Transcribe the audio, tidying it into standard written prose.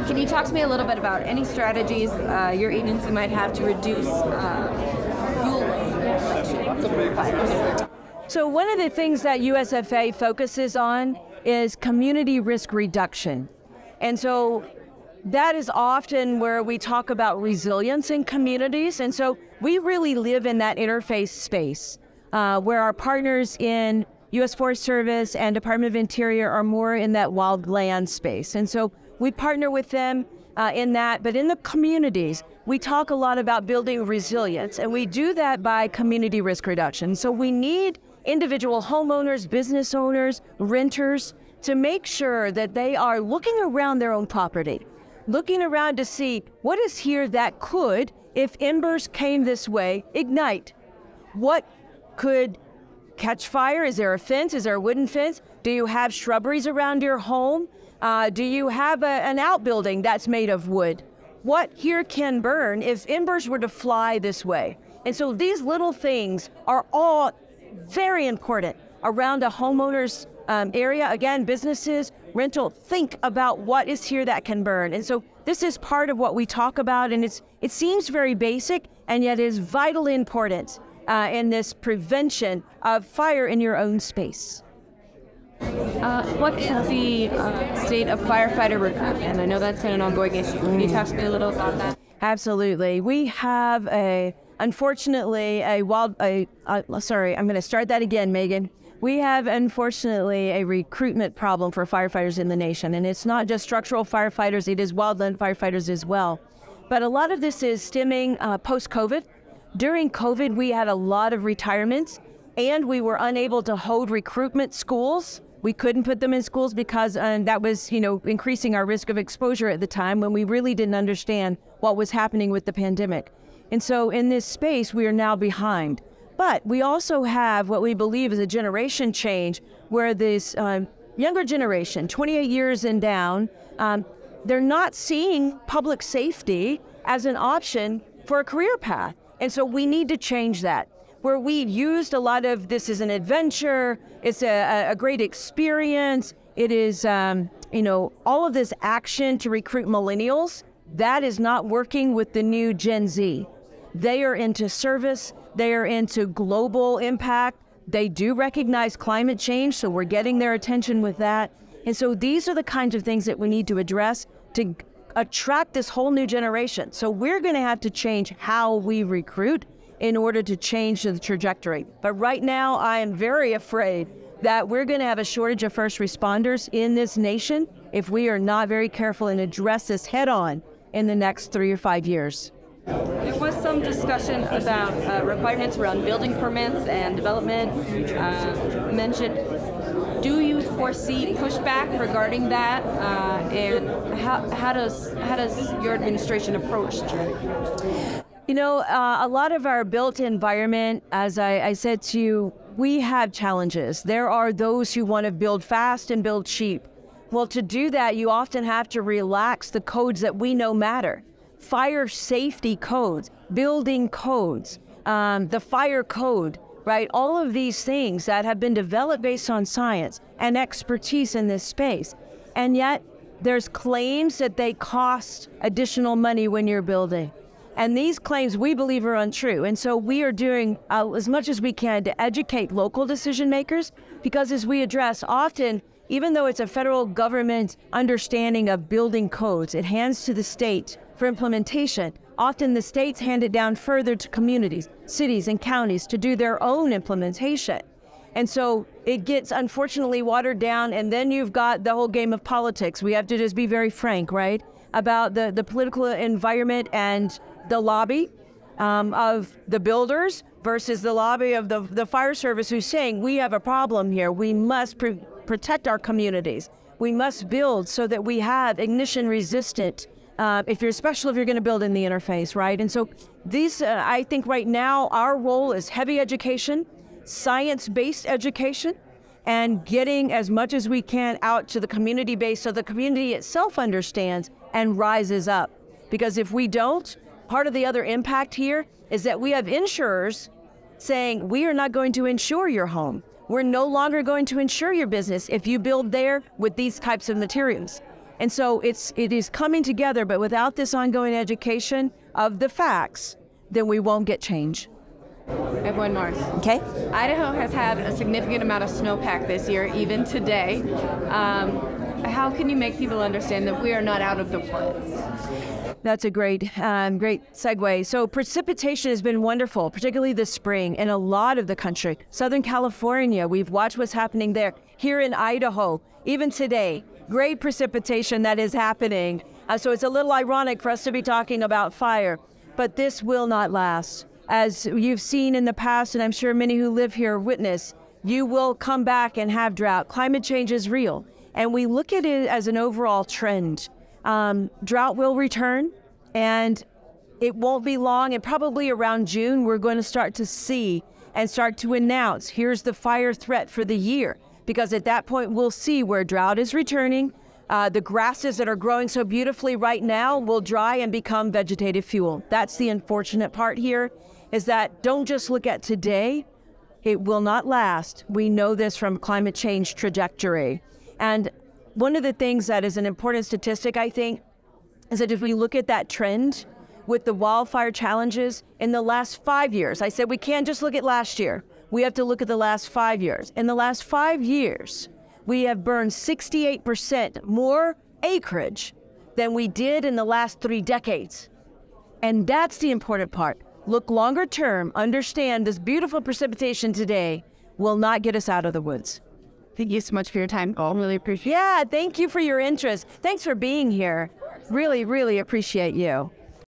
Can you talk to me a little bit about any strategies your agency might have to reduce fuel fires? So one of the things that USFA focuses on is community risk reduction. And so that is often where we talk about resilience in communities. And so we really live in that interface space where our partners in U.S. Forest Service and Department of Interior are more in that wildland space. And so we partner with them in that. But in the communities, we talk a lot about building resilience. And we do that by community risk reduction. So we need individual homeowners, business owners, renters to make sure that they are looking around their own property, looking around to see what is here that could, if embers came this way, ignite. What could catch fire? Is there a fence? Is there a wooden fence? Do you have shrubberies around your home? Do you have an outbuilding that's made of wood? What here can burn if embers were to fly this way? And so these little things are all very important around a homeowner's area. Again, businesses, rental, think about what is here that can burn. And so this is part of what we talk about, and it seems very basic, and yet is vitally important in this prevention of fire in your own space. What is the state of firefighter recruitment? I know that's been an ongoing issue. Can you talk to me a little about that? Absolutely. We have unfortunately, I'm going to start that again, Megan. We have, unfortunately, a recruitment problem for firefighters in the nation. And it's not just structural firefighters, it is wildland firefighters as well. But a lot of this is stemming post-COVID. During COVID, we had a lot of retirements, and we were unable to hold recruitment schools. We couldn't put them in schools because that was, increasing our risk of exposure at the time when we really didn't understand what was happening with the pandemic. And so in this space, we are now behind. But we also have what we believe is a generation change where this younger generation, 28 years and down, they're not seeing public safety as an option for a career path. And so we need to change that. Where we've used a lot of this as an adventure, it's a great experience, it is, all of this action to recruit millennials, that is not working with the new Gen Z. They are into service, they are into global impact, they do recognize climate change, so we're getting their attention with that. And so these are the kinds of things that we need to address to attract this whole new generation. So we're going to have to change how we recruit in order to change the trajectory. But right now, I am very afraid that we're going to have a shortage of first responders in this nation if we are not very careful and address this head on in the next 3 or 5 years. There was some discussion about requirements around building permits and development mentioned. Do you foresee pushback regarding that? And how does your administration approach that? A lot of our built environment, as I said to you, we have challenges. There are those who want to build fast and build cheap. Well, to do that, you often have to relax the codes that we know matter. Fire safety codes, building codes, the fire code, right? All of these things that have been developed based on science and expertise in this space. And yet there's claims that they cost additional money when you're building. And these claims we believe are untrue. And so we are doing as much as we can to educate local decision makers, because as we address often, even though it's a federal government understanding of building codes, it hands to the state for implementation. Often the states hand it down further to communities, cities, and counties to do their own implementation. And so it gets unfortunately watered down, and then you've got the whole game of politics. We have to just be very frank, right, about the political environment and the lobby of the builders versus the lobby of the fire service, who's saying, we have a problem here. We must protect our communities. We must build so that we have ignition resistant, especially if you're going to build in the interface, right? And so these, I think right now, our role is heavy education, science-based education, and getting as much as we can out to the community base so the community itself understands and rises up. Because if we don't, part of the other impact here is that we have insurers saying, we are not going to insure your home. We're no longer going to insure your business if you build there with these types of materials. And so it is coming together, but without this ongoing education of the facts, then we won't get change. I have one more. Okay. Idaho has had a significant amount of snowpack this year, even today. How can you make people understand that we are not out of the woods? That's a great segue. So precipitation has been wonderful, particularly this spring in a lot of the country. Southern California, we've watched what's happening there. Here in Idaho, even today, great precipitation that is happening. So it's a little ironic for us to be talking about fire, but this will not last. As you've seen in the past, and I'm sure many who live here witness, you will come back and have drought. Climate change is real, and we look at it as an overall trend. Drought will return, and it won't be long, and probably around June, we're going to start to see and start to announce, here's the fire threat for the year, because at that point, we'll see where drought is returning. The grasses that are growing so beautifully right now will dry and become vegetative fuel. That's the unfortunate part here, is that don't just look at today. It will not last. We know this from climate change trajectory. And one of the things that is an important statistic, I think, is that if we look at that trend with the wildfire challenges in the last 5 years, I said we can't just look at last year. We have to look at the last 5 years. In the last 5 years, we have burned 68% more acreage than we did in the last 3 decades. And that's the important part. Look longer term, understand this beautiful precipitation today will not get us out of the woods. Thank you so much for your time. I really appreciate it. Yeah, thank you for your interest. Thanks for being here. Really, really appreciate you.